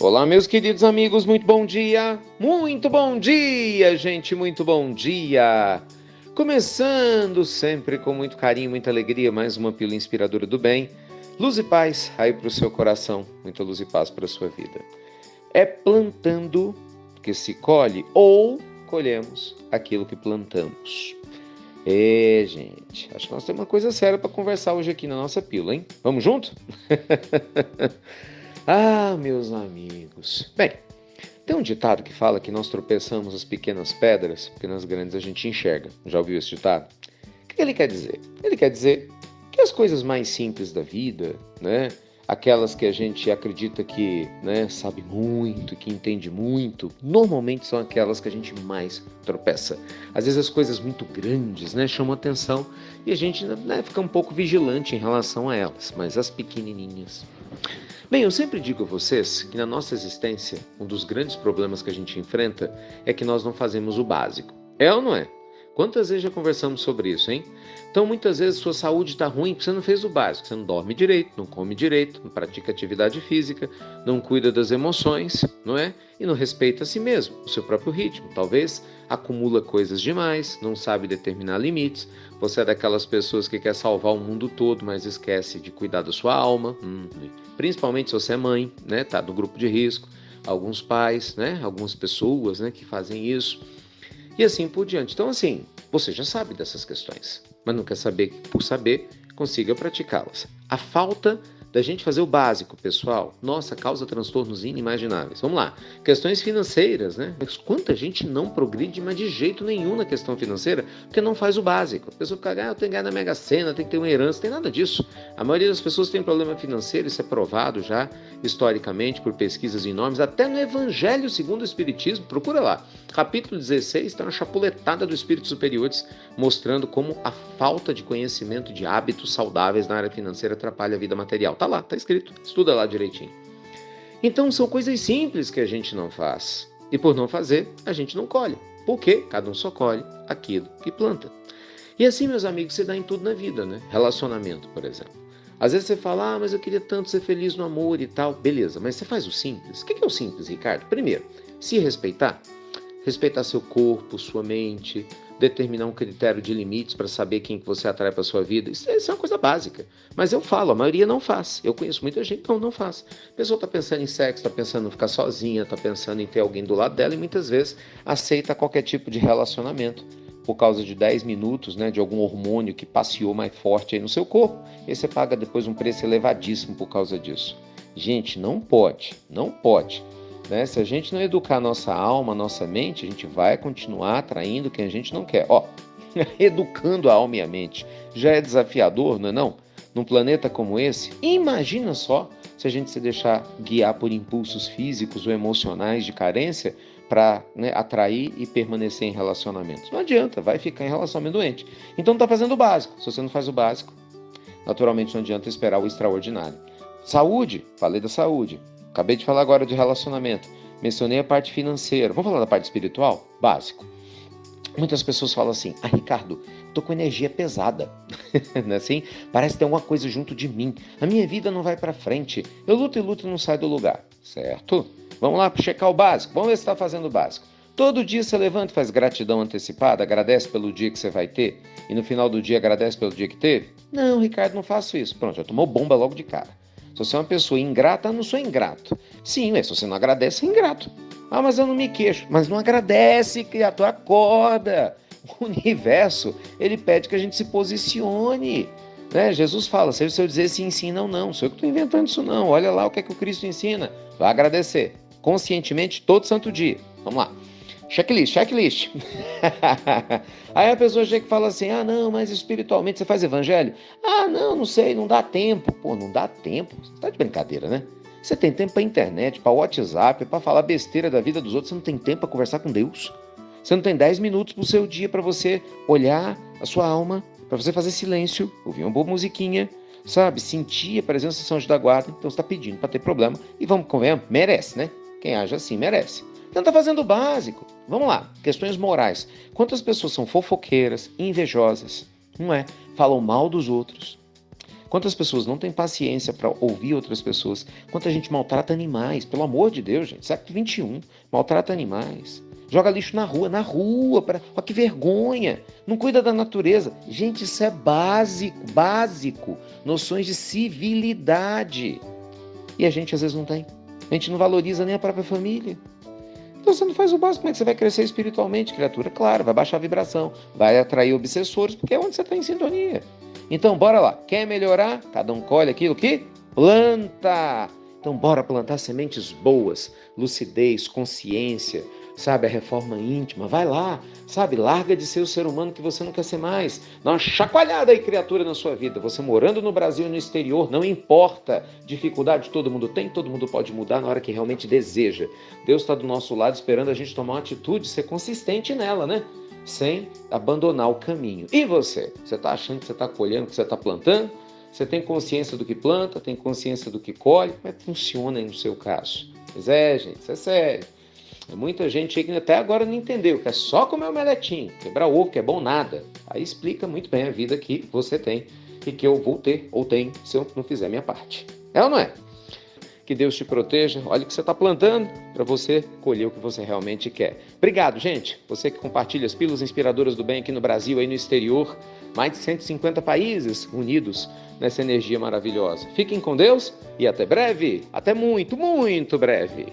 Olá, meus queridos amigos, muito bom dia! Muito bom dia, gente, muito bom dia! Começando sempre com muito carinho, muita alegria, mais uma pílula inspiradora do bem. Luz e paz aí para o seu coração, muita luz e paz para a sua vida. É plantando que se colhe ou colhemos aquilo que plantamos. Gente, acho que nós temos uma coisa séria para conversar hoje aqui na nossa pílula, hein? Vamos junto? Ah, meus amigos. Bem, tem um ditado que fala que nós tropeçamos as pequenas pedras, porque nas grandes a gente enxerga. Já ouviu esse ditado? O que ele quer dizer? Ele quer dizer que as coisas mais simples da vida, né? Aquelas que a gente acredita que, né, sabe muito, que entende muito, normalmente são aquelas que a gente mais tropeça. Às vezes as coisas muito grandes, né, chamam atenção e a gente, né, fica um pouco vigilante em relação a elas, mas as pequenininhas. Bem, eu sempre digo a vocês que na nossa existência, um dos grandes problemas que a gente enfrenta é que nós não fazemos o básico. É ou não é? Quantas vezes já conversamos sobre isso, hein? Então, muitas vezes sua saúde está ruim porque você não fez o básico. Você não dorme direito, não come direito, não pratica atividade física, não cuida das emoções, não é? E não respeita a si mesmo, o seu próprio ritmo. Talvez acumula coisas demais, não sabe determinar limites. Você é daquelas pessoas que quer salvar o mundo todo, mas esquece de cuidar da sua alma. Principalmente se você é mãe, né? Tá no grupo de risco. Alguns pais, né? Algumas pessoas, né? Que fazem isso. E assim por diante. Então, assim, você já sabe dessas questões, mas não quer saber que, por saber, consiga praticá-las. A falta da gente fazer o básico, pessoal, nossa, causa transtornos inimagináveis. Vamos lá. Questões financeiras, né? Mas quanta gente não progride, mas de jeito nenhum na questão financeira, porque não faz o básico. A pessoa fica, eu tenho que ganhar na Mega Sena, tem que ter uma herança, não tem nada disso. A maioria das pessoas tem problema financeiro, isso é provado já historicamente por pesquisas enormes, até no Evangelho segundo o Espiritismo, procura lá. Capítulo 16 tem uma chapuletada dos espíritos superiores mostrando como a falta de conhecimento de hábitos saudáveis na área financeira atrapalha a vida material. Tá lá, tá escrito, estuda lá direitinho. Então são coisas simples que a gente não faz. E por não fazer, a gente não colhe. Por quê? Cada um só colhe aquilo que planta. E assim, meus amigos, você dá em tudo na vida, né? Relacionamento, por exemplo. Às vezes você fala, mas eu queria tanto ser feliz no amor e tal. Beleza, mas você faz o simples. O que é o simples, Ricardo? Primeiro, se respeitar. Respeitar seu corpo, sua mente, determinar um critério de limites para saber quem que você atrai para sua vida. Isso é uma coisa básica. Mas eu falo, a maioria não faz. Eu conheço muita gente que não faz. A pessoa está pensando em sexo, está pensando em ficar sozinha, está pensando em ter alguém do lado dela e muitas vezes aceita qualquer tipo de relacionamento por causa de 10 minutos, né, de algum hormônio que passeou mais forte aí no seu corpo. E você paga depois um preço elevadíssimo por causa disso. Gente, não pode. Né? Se a gente não educar a nossa alma, a nossa mente, a gente vai continuar atraindo quem a gente não quer. Educando a alma e a mente já é desafiador, não é não? Num planeta como esse, imagina só se a gente se deixar guiar por impulsos físicos ou emocionais de carência para, né, atrair e permanecer em relacionamentos. Não adianta, vai ficar em relacionamento doente. Então não está fazendo o básico. Se você não faz o básico, naturalmente não adianta esperar o extraordinário. Saúde, falei da saúde. Acabei de falar agora de relacionamento. Mencionei a parte financeira. Vamos falar da parte espiritual? Básico. Muitas pessoas falam assim, Ricardo, tô com energia pesada. Não é assim? Parece que tem alguma coisa junto de mim. A minha vida não vai para frente. Eu luto e não saio do lugar. Certo? Vamos lá checar o básico. Vamos ver se está fazendo o básico. Todo dia você levanta e faz gratidão antecipada, agradece pelo dia que você vai ter e no final do dia agradece pelo dia que teve? Não, Ricardo, não faço isso. Pronto, já tomou bomba logo de cara. Se você é uma pessoa ingrata, eu não sou ingrato. Sim, mas se você não agradece, é ingrato. Mas eu não me queixo. Mas não agradece, criatura, acorda. O universo, ele pede que a gente se posicione. Né? Jesus fala, se eu dizer sim, sim, não, não. Sou eu que estou inventando isso, não. Olha lá o que é que o Cristo ensina. Vai agradecer. Conscientemente, todo santo dia. Vamos lá. Checklist. Aí a pessoa chega e fala assim, não, mas espiritualmente você faz evangelho? Não sei, não dá tempo. Pô, não dá tempo? Você tá de brincadeira, né? Você tem tempo pra internet, pra WhatsApp, pra falar besteira da vida dos outros, você não tem tempo pra conversar com Deus? Você não tem 10 minutos pro seu dia pra você olhar a sua alma, pra você fazer silêncio, ouvir uma boa musiquinha, sabe? Sentir a presença de São João da Guarda, então você tá pedindo pra ter problema. E vamos comer, merece, né? Quem age assim, merece. Então tá fazendo o básico. Vamos lá, questões morais. Quantas pessoas são fofoqueiras, invejosas, não é? Falam mal dos outros, Quantas pessoas não têm paciência para ouvir outras pessoas? Quanta gente maltrata animais, pelo amor de Deus, gente. Século XXI, maltrata animais. Joga lixo na rua, olha que vergonha. Não cuida da natureza. Gente, isso é básico, básico. Noções de civilidade. E a gente às vezes não tem. A gente não valoriza nem a própria família. Então você não faz o básico, como é que você vai crescer espiritualmente, criatura? Claro, vai baixar a vibração, vai atrair obsessores, porque é onde você está em sintonia. Então, bora lá. Quer melhorar? Cada um colhe aquilo que planta. Então, bora plantar sementes boas, lucidez, consciência, sabe? A reforma íntima. Vai lá, sabe? Larga de ser o ser humano que você não quer ser mais. Dá uma chacoalhada aí, criatura, na sua vida. Você morando no Brasil e no exterior, não importa. Dificuldade todo mundo tem, todo mundo pode mudar na hora que realmente deseja. Deus está do nosso lado esperando a gente tomar uma atitude, ser consistente nela, né? Sem abandonar o caminho. E você? Você está achando que você está colhendo, que você está plantando? Você tem consciência do que planta, tem consciência do que colhe? Como é que funciona aí no seu caso? Pois é, gente, isso é sério. Muita gente que até agora não entendeu que é só comer o meletinho, quebrar ovo, que é bom nada. Aí explica muito bem a vida que você tem e que eu vou ter ou tenho se eu não fizer a minha parte. É ou não é? Que Deus te proteja. Olha o que você está plantando para você colher o que você realmente quer. Obrigado, gente. Você que compartilha as pílulas inspiradoras do bem aqui no Brasil, aí no exterior. Mais de 150 países unidos nessa energia maravilhosa. Fiquem com Deus e até breve. Até muito, muito breve.